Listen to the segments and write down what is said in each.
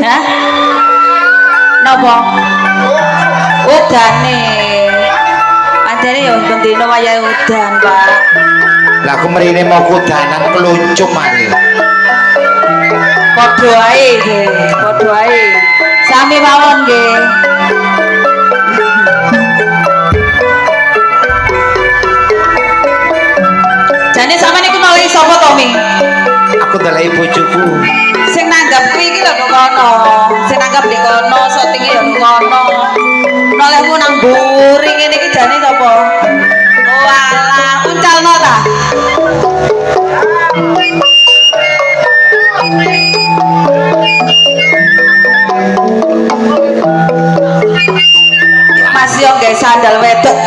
Hah? Napa? Udane. Pancene ya bendina wayahe udan, Pak. Lah aku mrene mau kudanan keluncum mari. Padha ae nggih, padha ae. Sami mawon nggih. Jane sampeyan iku nolih sapa to, Mi? Aku ndelok bojoku. Sing nanggap kuwi iki lho nang kono. Sing nanggap di kono, syuting ya nang kono. Nolehmu nang mburi ngene iki jane sapa? Oh alah, uncalno ta? Mas yo nggae sandal wedok.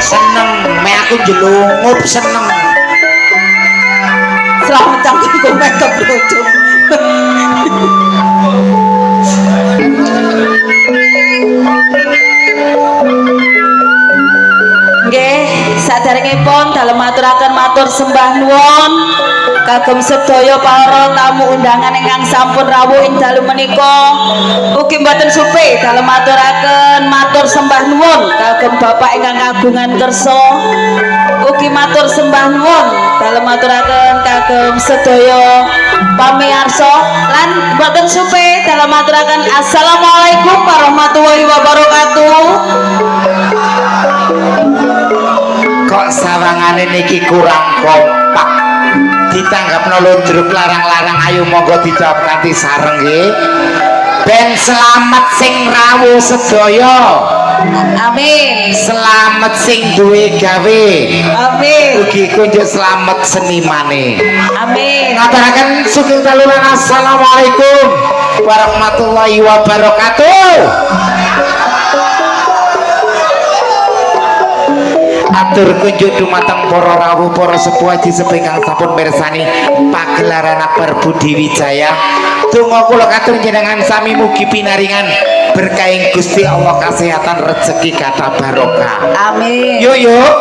Seneng, me aku jelungup seneng. Selamat cangkemku make bojo. Nggih, saderengipun dalem maturaken matur sembah nuwun kagem sedaya para tamu undangan ingkang sampun rawuh ing dalu menika. Ugi mboten supe dalem maturaken matur sembah nuwun kagem Bapak ingkang kagungan kersa. Ugi matur sembah nuwun dalem maturaken kagem sedaya pamirsa lan mboten supe dalem maturaken assalamualaikum warahmatullahi wabarakatuh. Kok sawangane niki kurang kompak. Ditanggapno ludruk larang-larang ayo monggo dijawab kanthi sareng nggih. Ben selamat sing rawuh sedaya. Amin. Selamat sing duwe gawe. Amin. Ugi kunjuk selamat senimane. Amin. Ngaturaken sugeng dalulan assalamualaikum warahmatullahi wabarakatuh. Atur kunjuk dumateng para rawuh para sepuh haji sepuh ingkang sampun mirsani pagelaran akbar Budi Wijaya. Donga kula katur jenengan sami mugi pinaringan berkahing Gusti Allah kesehatan rezeki kata barokah. Amin. Yuk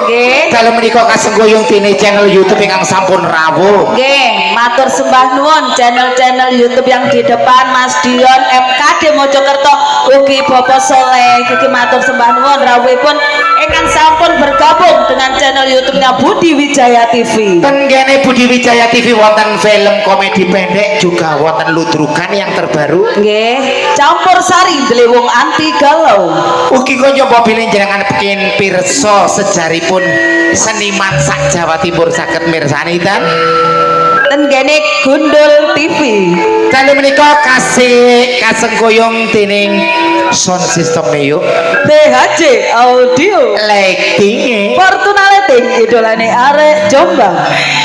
Nggih. dalem menika kasenggoyong dene channel YouTube ingkang sampun rawuh. Nggih, matur sembah nuwun channel-channel YouTube yang di depan Mas Dion MKD Mojokerto ugi Bapak Soleh. Iki matur sembah nuwun rawuhipun ingkang sampun bergabung dengan channel YouTube-nya Budi Wijaya TV. Tenggene Budi Wijaya TV wonten film komedi pendek juga wonten ludrukan yang terbaru. Nggih, campur sari Dlewung Anti Galau. Ugi kaya bilih jenengan pekin pirsa sejaripun seniman sak Jawa Timur saged mirsani dan Tenggene Gundul TV. dalu menika kasih kasenggoyong dening sound system yuk. THJ Audio. Lighting Fortuna Lighting idolane arek Jombang.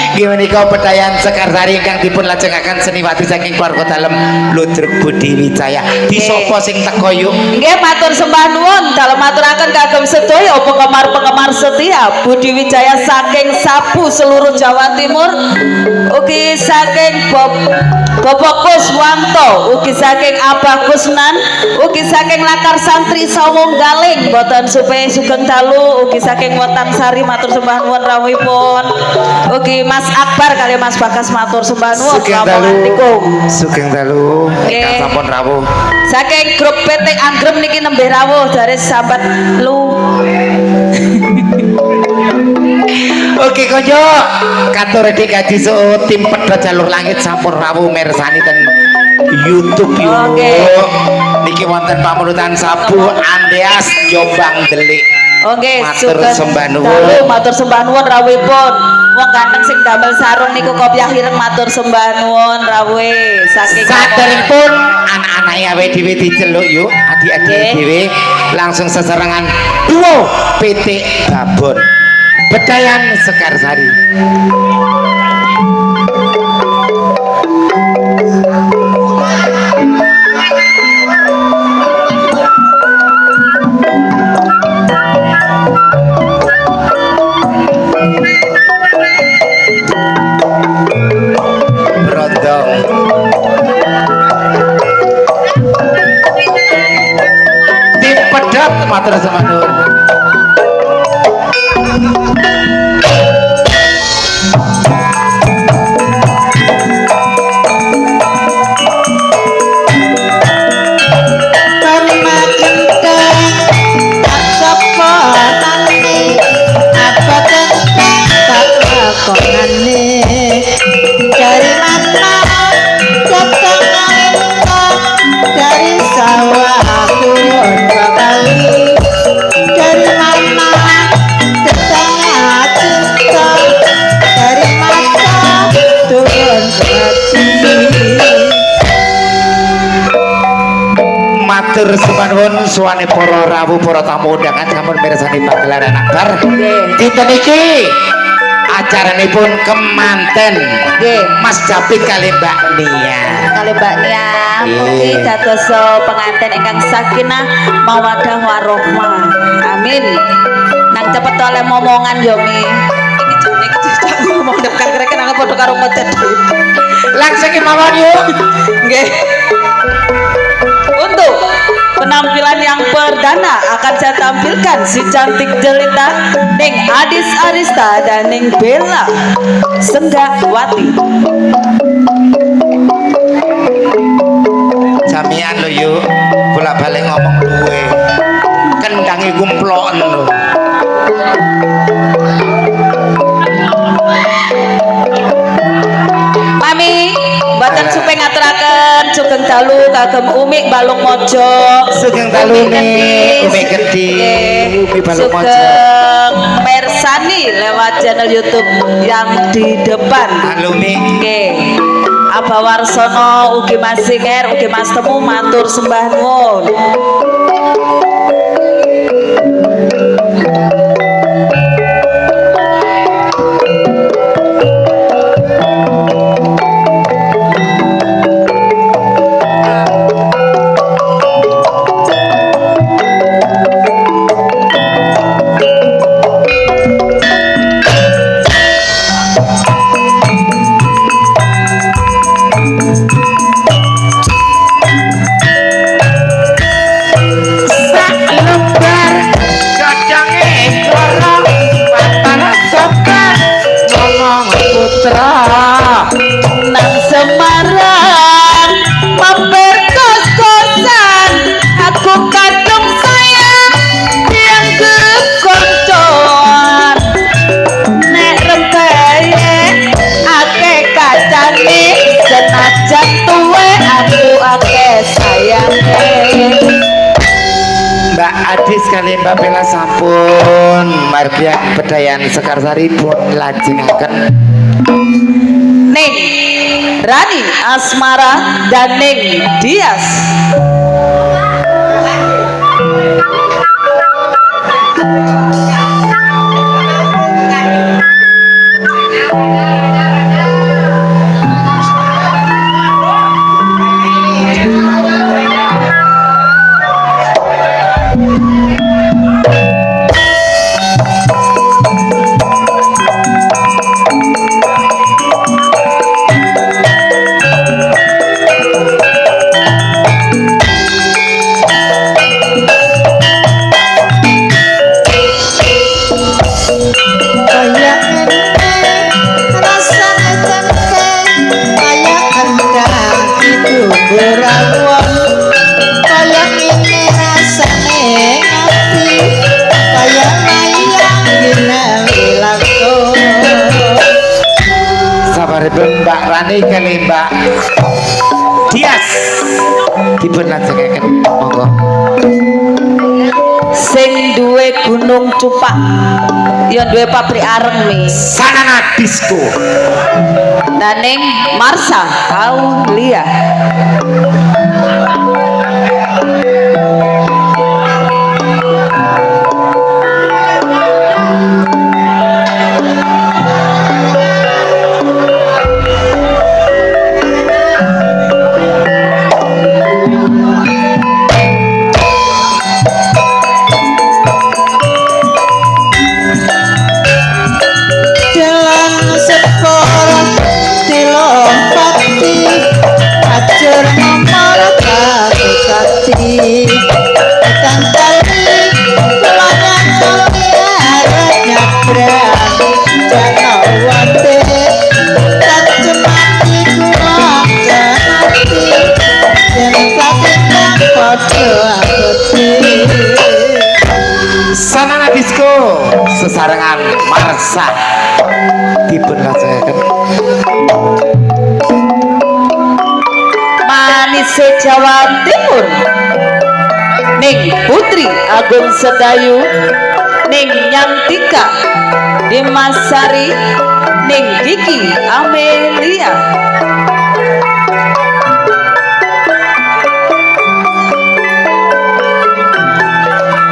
nggih menika pedayan Sekar Sari ingkang dipun lajengaken seniwati saking keluarga dalem Ludruk Budi Wijaya. Di sapa sing teko yuk? Nggih matur sembah nuwun dalem maturaken kagem sedaya penggemar-penggemar setia Budi Wijaya saking sapu seluruh Jawa Timur. Ugi saking Bapak Kuswanto, ugi saking Abah Kusnan, ugi saking Lakar Santri Sawung Galing, boten supe sugeng dalu, ugi saking Wetan Sari matur sembah nuwun rawuhipun. Ugi Mas Akbar kali Mas Bagas matur sembah nuwun rawuhipun. Sugeng dalu ingkang sampun rawuh. Saking grup PT Anggrem niki nembe rawuh dari sahabat lu. Oke konjo katur dikaji so tim pedhot jalur langit sampun rawuh mirsani ten YouTube yuk. Oke. Niki wonten pamunutan sabu Andeas Jombang Delik. Oke, matur sembah nuwun. Matur sembah nuwun rawuhipun. Wong ganteng sing damel sarung niku kopiah ireng matur sembah nuwun rawuhe saking saderengipun anak-anake awe dhewe diceluk yuk, adik-adik dhewe langsung seserangan duo PT Babon. Bedayan Sekar Sari. Brondong. Tim pedot matur sembah nuwun. matur sumanun suwane para rawuh para tamu undangan sampun mirsani pagelaran akbar. Nggih. Dinten iki acaranipun kemanten Nggih. Mas Japik kali Mbak Nia. Kali Mbak Nia mugi Nggih. dados pengantin ingkang sakinah mawaddah warahmah. Amin. Nang cepet oleh momongan yo mi. Iki jane kecicak ngomong dekat kreken nang padha karo ngocet. Langsung kemawon yuk. Nggih. Untuk penampilan yang perdana akan saya tampilkan si cantik jelita Ning Adis Arista dan Ning Bella Senggawati. Jamian lo yuk. Bolak balik ngomong luwe. Kendangi kumploken lo. Mami, mboten supe ngaturaken sugeng dalu kagem Umi Balung Mojo. Sugeng dalu nih, Umi Gedi, Umi Balung Mojo. Sugeng Mersani lewat channel YouTube yang di depan. Alumni. Oke. Abah Warsono ugi Mas Singer ugi Mas Temu matur sembah nuwun. Nang Semarang mampir kos-kosan aku kadung sayang yang kekoncoan nek rembeye ake kacane senajan tuwe aku ake sayange. Mbak Adis kali Mbak Bella sampun margian pedayan Sekarsari pun lajengaken Ning Rani Asmara dan Ning Dias. sabaripun Mbak Rani kali Mbak Dias dipun lajengaken monggo. Sing duwe gunung cupak ya duwe pabrik areng mi. Sanana Disco. Naning Marsha Aulia. Sanana Disco sesarengan Marsha dipun lajengaken. Manise Jawa Timur Ning Putri Agung Sedayu Ning Nyantika Dimas Sari Ning Kiki Amelia.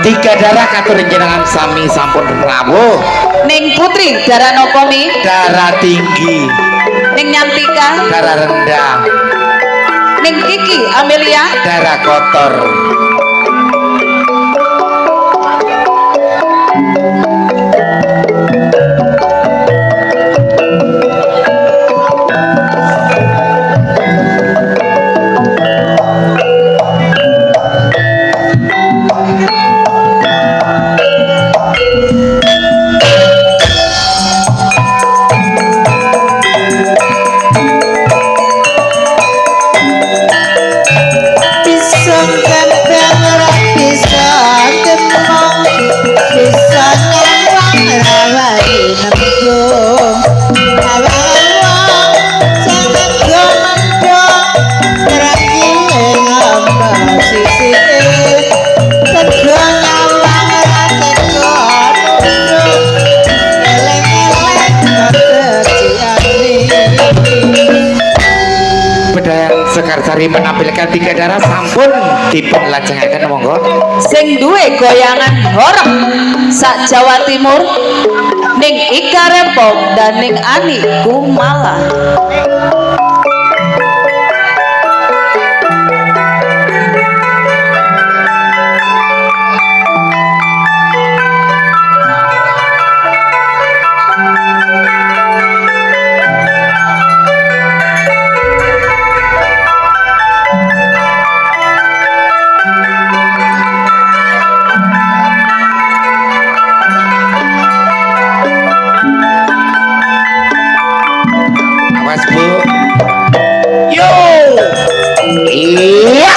Tiga darah katur jenengan sami sampun rawuh. Ning Putri darah nokomi, Darah tinggi, ning Nyantika, darah rendah, ning Kiki Amelia, darah kotor. Bisa ganteng ora bisa demong, bisa nyawang rawani nembung. Awang-awang jangan gomendong, terakhir ngambang sisike. Tega nyawang ora tega nunduk, eleng-eleng kekejiane. Bedayan Sekarsari menampilkan tiga darah sampun dipun lajengaken monggo. sing duwe goyangan horeg sak Jawa Timur, ning Ika Rempong dan ning Ani Kumala. Awas Bu. Yo. Iya.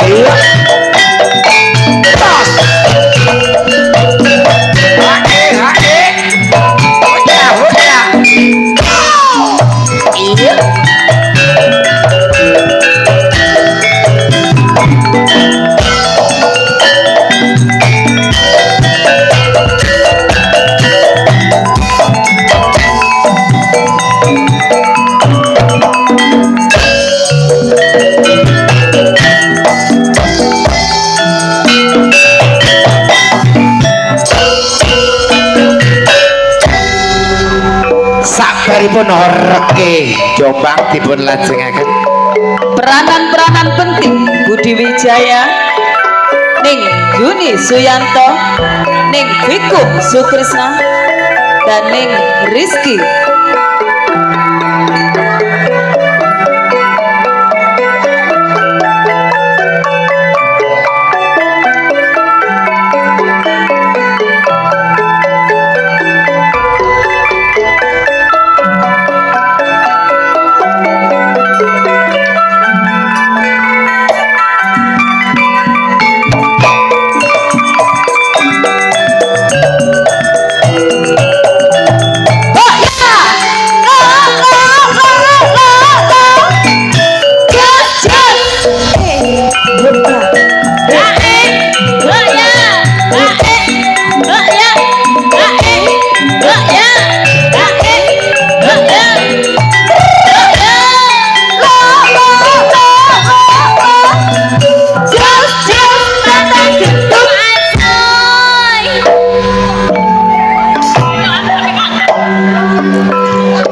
Iya. Tos. Hake, hake. Hoja, hoja. Iya. Sabaripun horeke Jombang dipun lajengaken. Peranan-peranan penting Budi Wijaya, ning Yuni Suyanto, ning Vikum Sukrisna, dan ning Rizky.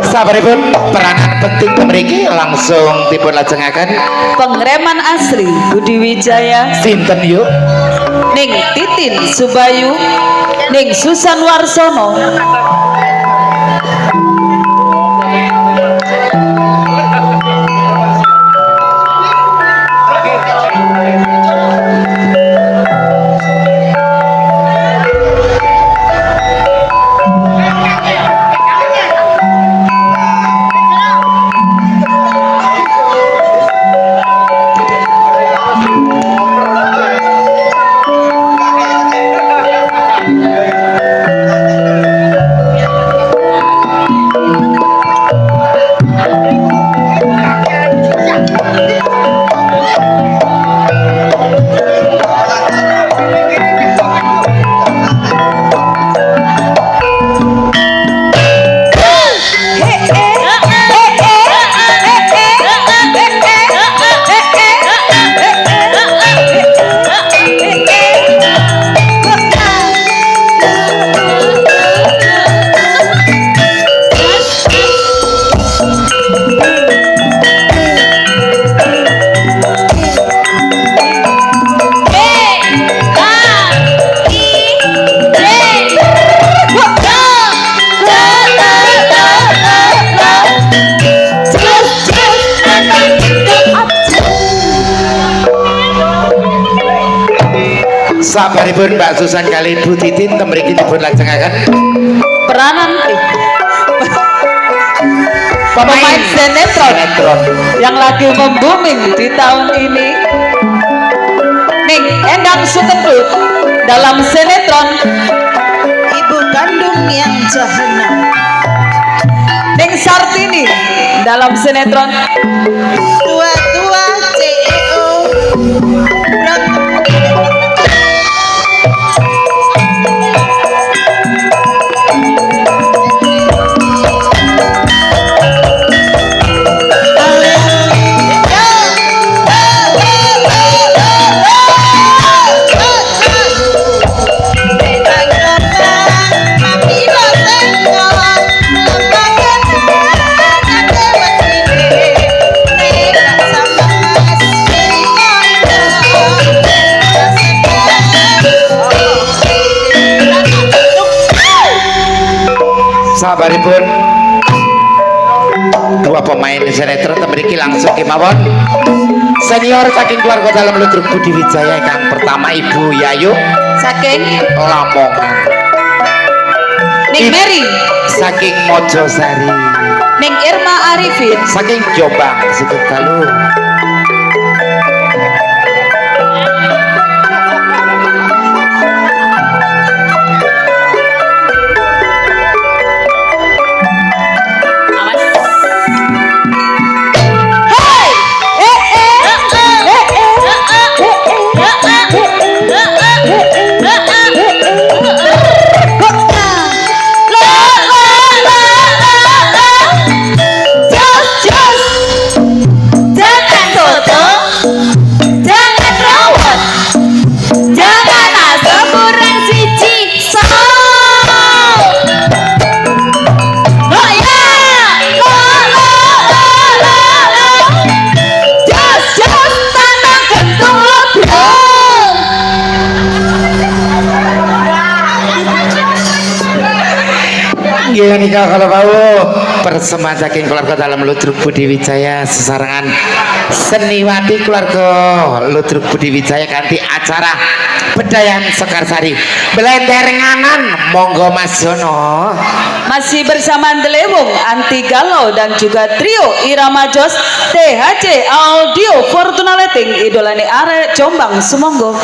Sabaripun peranan penting mriki langsung dipun lajengaken. Pengreman asli Budi Wijaya, Sinten yuk? ning Titin Subayu, ning Susan Warsono, Sabaripun Mbak Susan kali Ibu Titin temriki dipun lajengaken peranan pemain sinetron yang lagi membuming di tahun ini. Ning Endang Sutendut dalam sinetron Ibu kandung yang jahanam. Ning Sartini dalam sinetron Tua-tua CEO sabaripun dua pemain sinetron temriki langsung kemawon senior saking keluarga dalam Ludruk Budi Wijaya kang pertama Ibu Yayu saking Lamongan Ning Mary saking Mojosari Ning Irma Arifin saking Jombang Sikut Kalu Gila nikah kalau mau persembahan saking keluarga dalam Ludruk Budi Wijaya sesarangan seniwati keluarga Ludruk Budi Wijaya kanthi acara Bedayan Sekarsari belenderenganan monggo Mas Jono masih bersama Delewung Anti Galau dan juga trio Irama Jos THC Audio Fortuna Letting idolane arek Jombang sumonggo.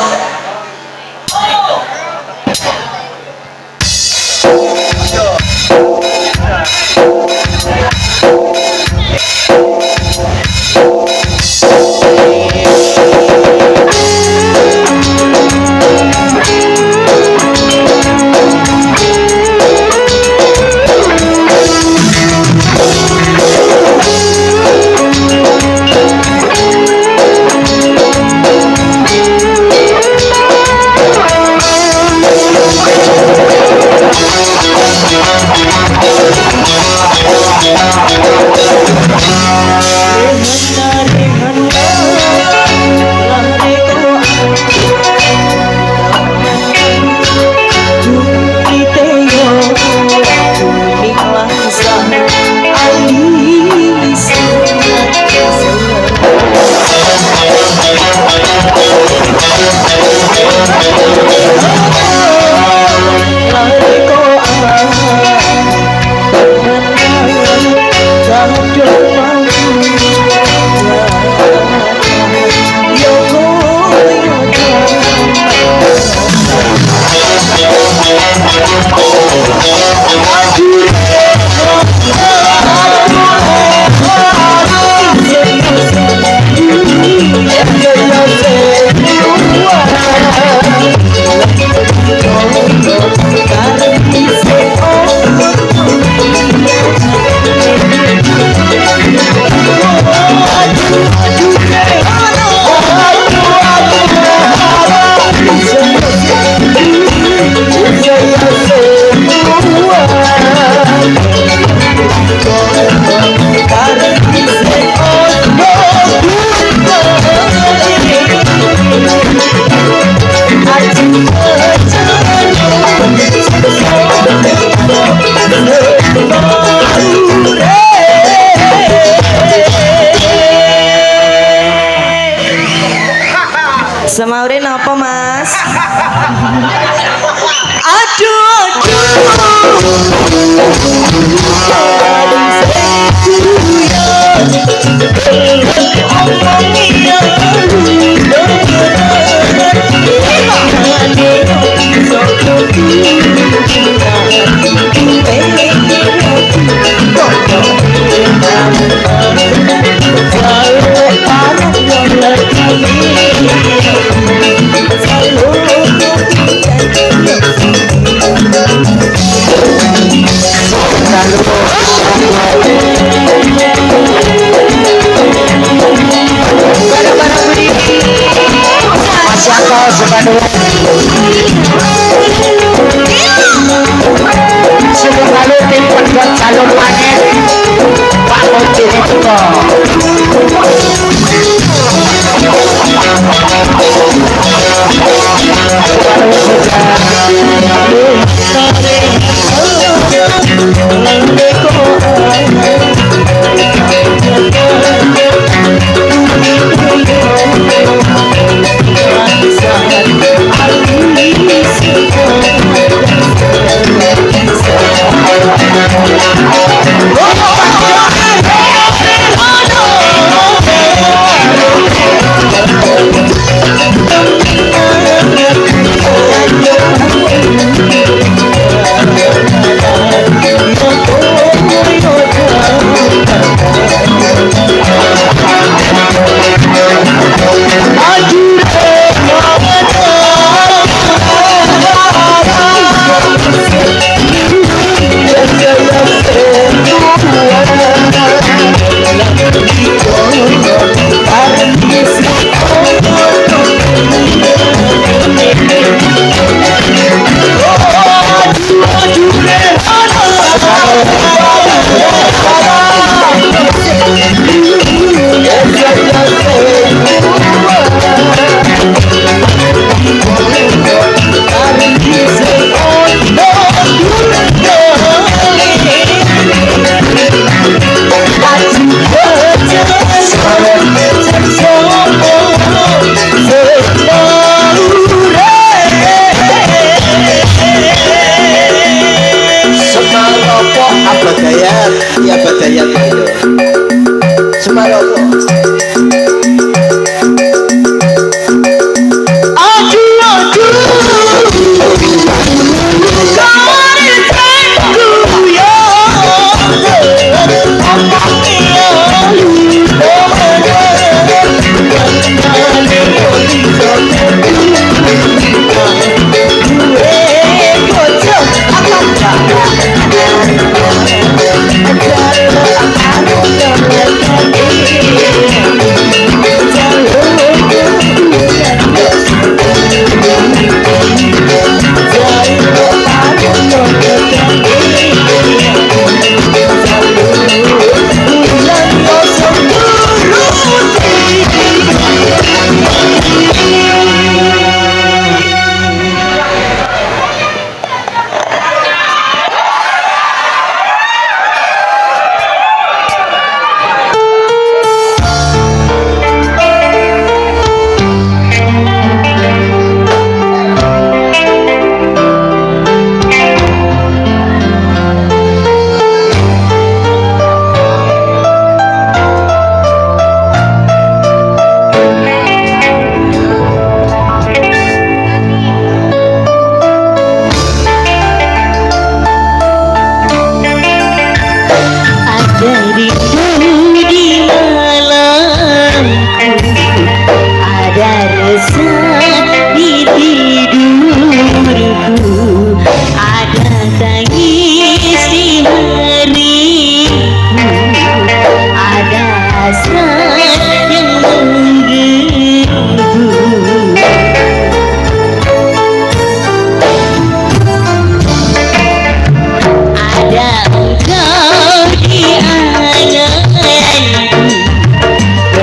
Semaurin apa Mas? Mas. Aduh, Mas Yanto Sebandung sebelum lalu tim pendot calon langit Pak Kunci juga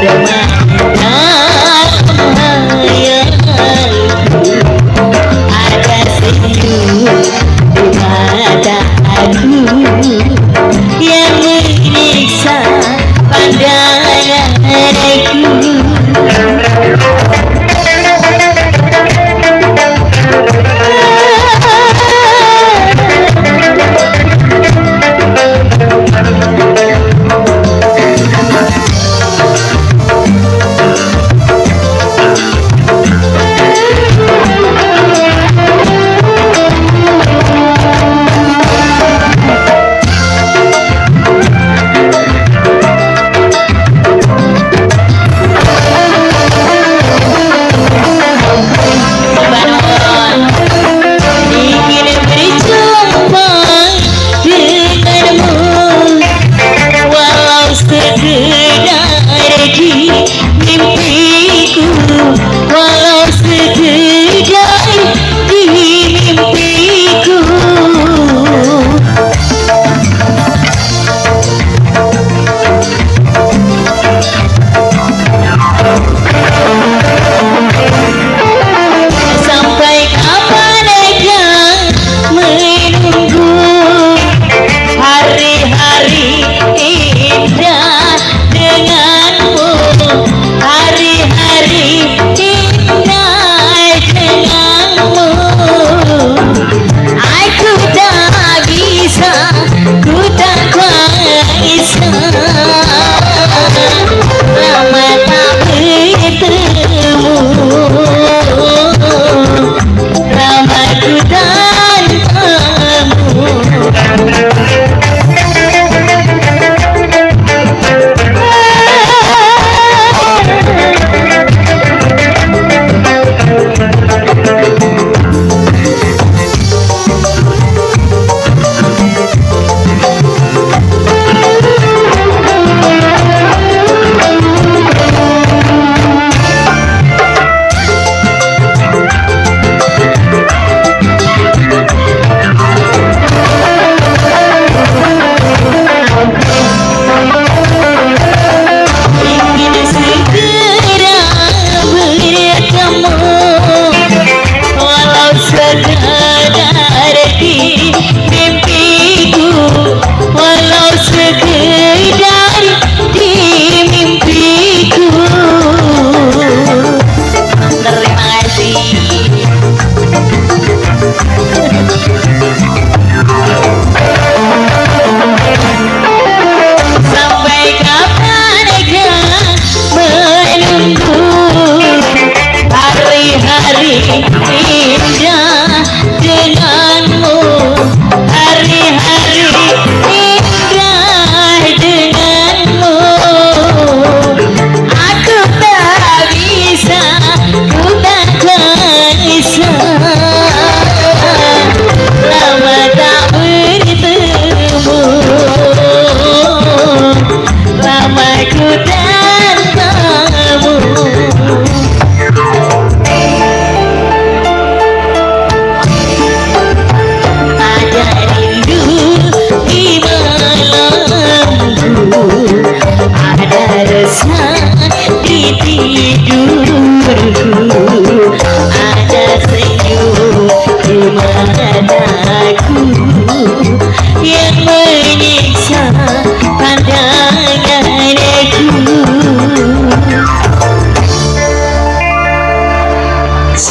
Bermana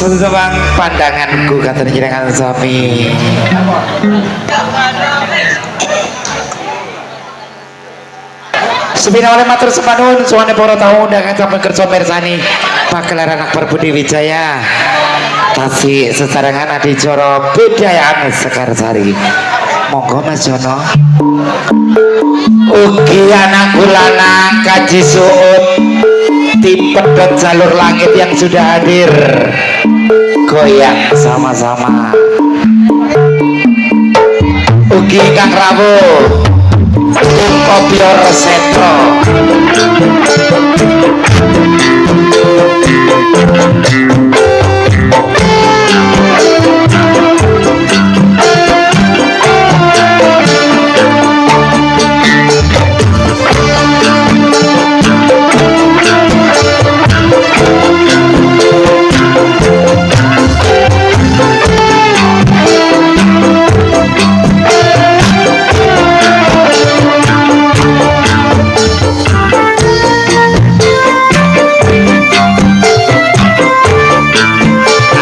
Sesebang pandanganku kata jenengan sami. Sepina oleh matur semanun suwane para tamu undangan sampun kerja mirsani pagelaran Akbar Budi Wijaya tasih sesarengan adicara budayaan Sekarsari. Monggo Mas Jono. Ugi anak kulana kaji suut tipedot jalur langit yang sudah hadir goyang sama-sama. Ugi Kang Rawuh Kopior Setro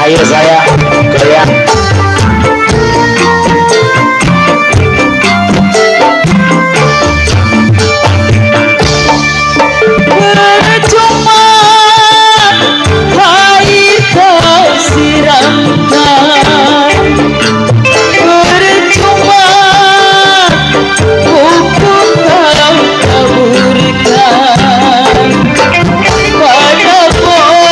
ayo saya goyang. Percuma air kau siramkan, percuma buku kau taburkan pada pohonku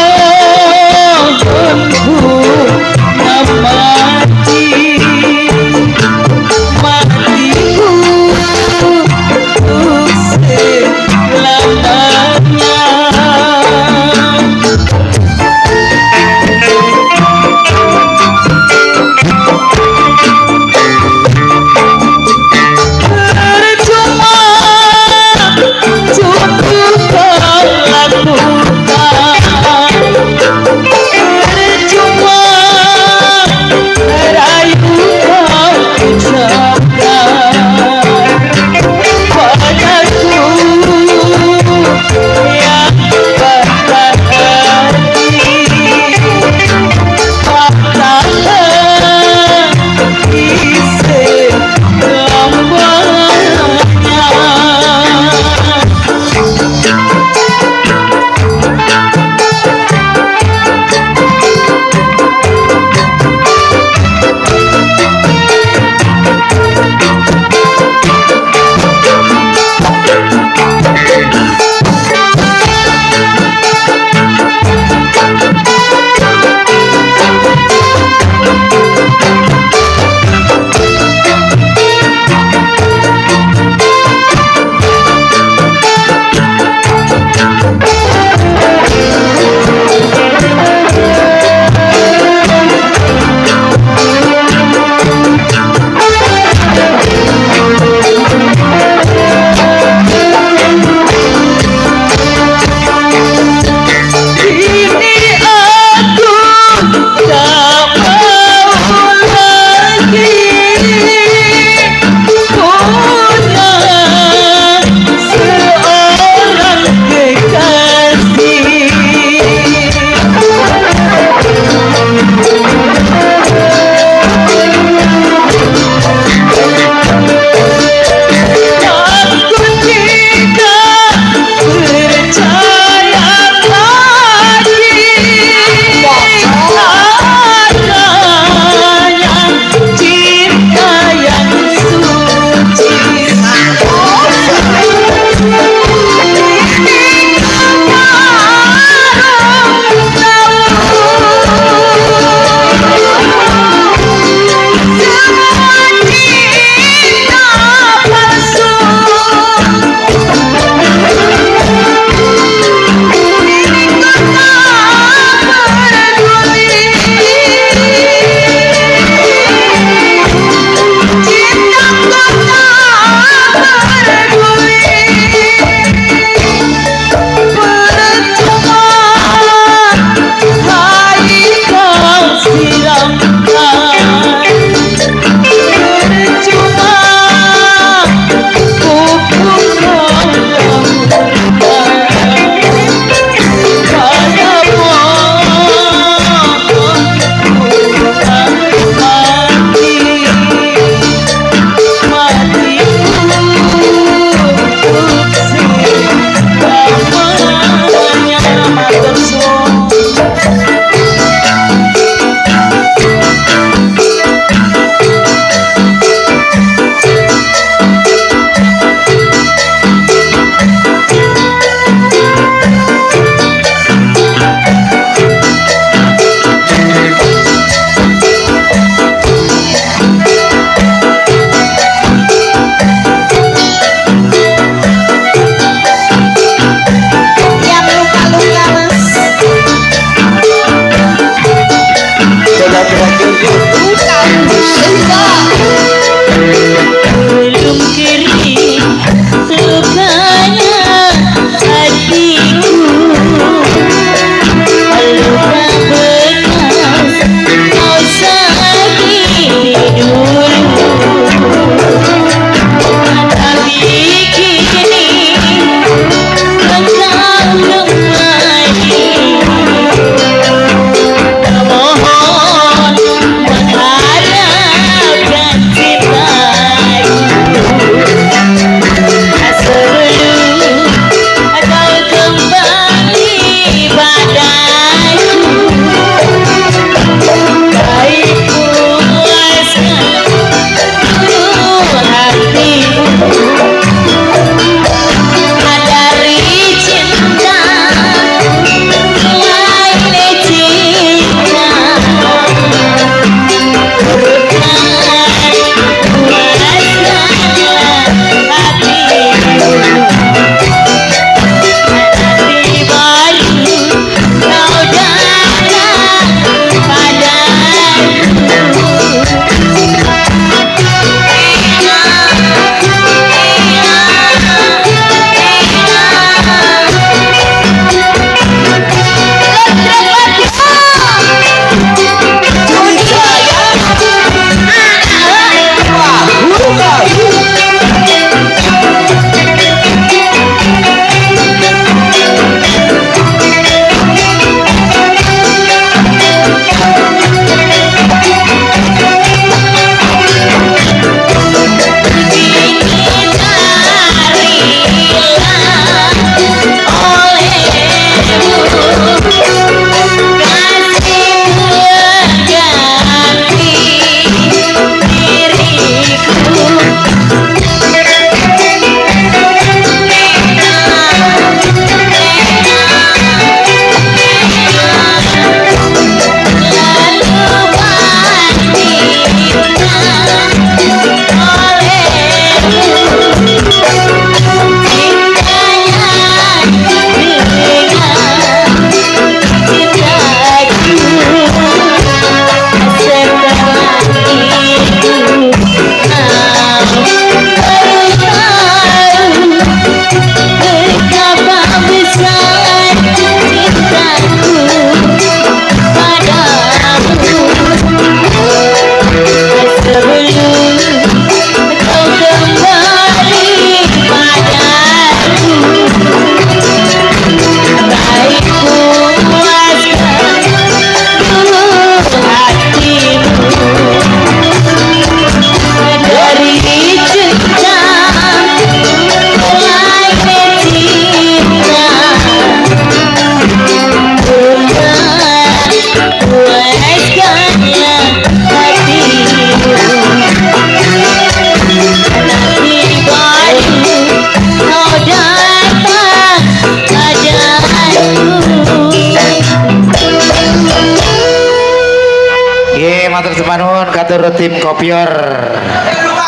nuwun katurut tim kopior.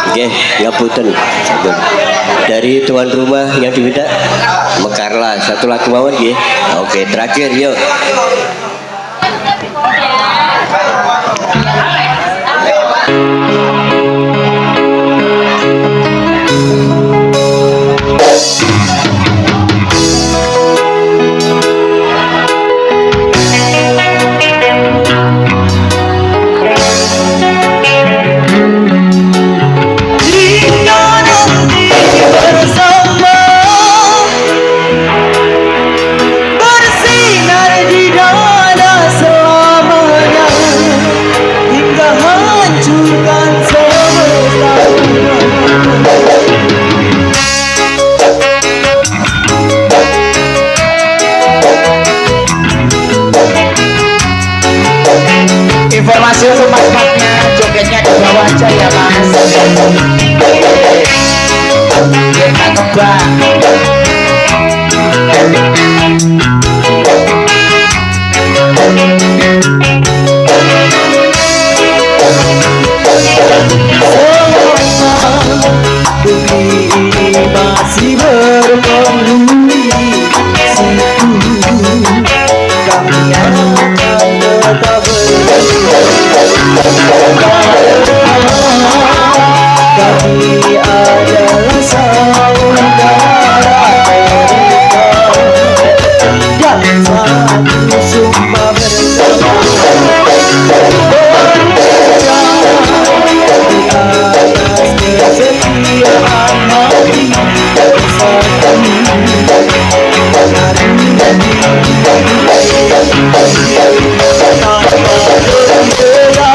Oke, ngapunten. Sampun. Dari tuan rumah yang diminta Mekarlah satu lagu mawon nggih. Oke, terakhir yuk. bersinar di dada selamanya hingga hancurkan semesta Informasi untuk mas-masnya jogetnya di bawah aja ya mas. Kita kembang. bumi ini masih berpenghuni situ kami akan tetap kami adalah saudara mereka dan satu sumpah bersama di atas kesetiaan hati bersatu tanpa berbeda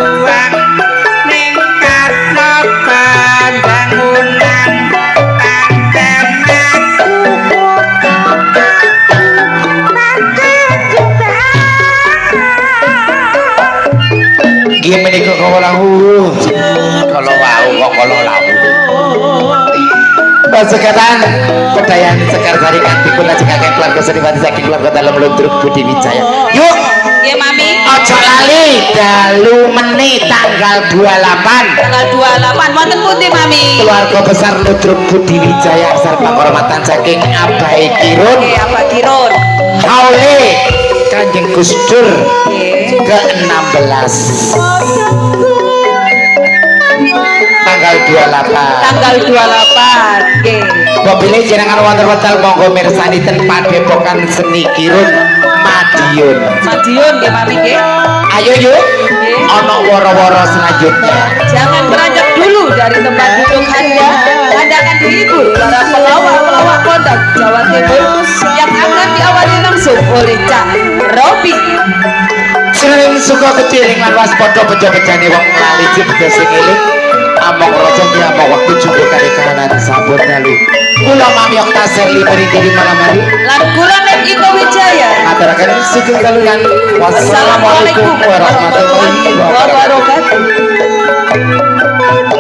uang ning karna pembangunan pantenan Nggih menika kula lahu. Kalau wau kok kula lahu. Pasukan Pedayaan Sekar Sari Kanti kula cekaken keluarga Seniwati saking keluarga dalam Ludruk Budi Wijaya. Yuk, Nggih Mami. ojo lali dalu menit tanggal 28. Tanggal 28 wonten pundi Mami? Keluarga besar Ludruk Budi Wijaya serta kehormatan saking Abai Kirun Nggih, apa kirun? Haule Kanjeng Gus Dur Nggih. ke-16 tanggal 28. Tanggal 28. Nggih. Mobilnya jenengan wonten wekdal monggo mirsani ten Padepokan Seni Kirun Madiun. Madiun nggih Mami nggih. Ayo yuk, ono woro-woro selanjutnya. Jangan beranjak dulu dari tempat duduk Anda. Anda akan dihibur para pelawak-pelawak kondang Jawa Timur yang akan diawali langsung oleh Cak Robi. Sering suka keciring lan waspada bejo-bejane wong lali bejo sing eling. Among raja ki among waktu jumbo kali kahanan sampun dalu. Kula mamyok tasir liberi diri malam hari. Lan kula Nek Iko Wijaya. Aturaken sugeng daluyan. Wassalamualaikum warahmatullahi wabarakatuh. wabarakatuh.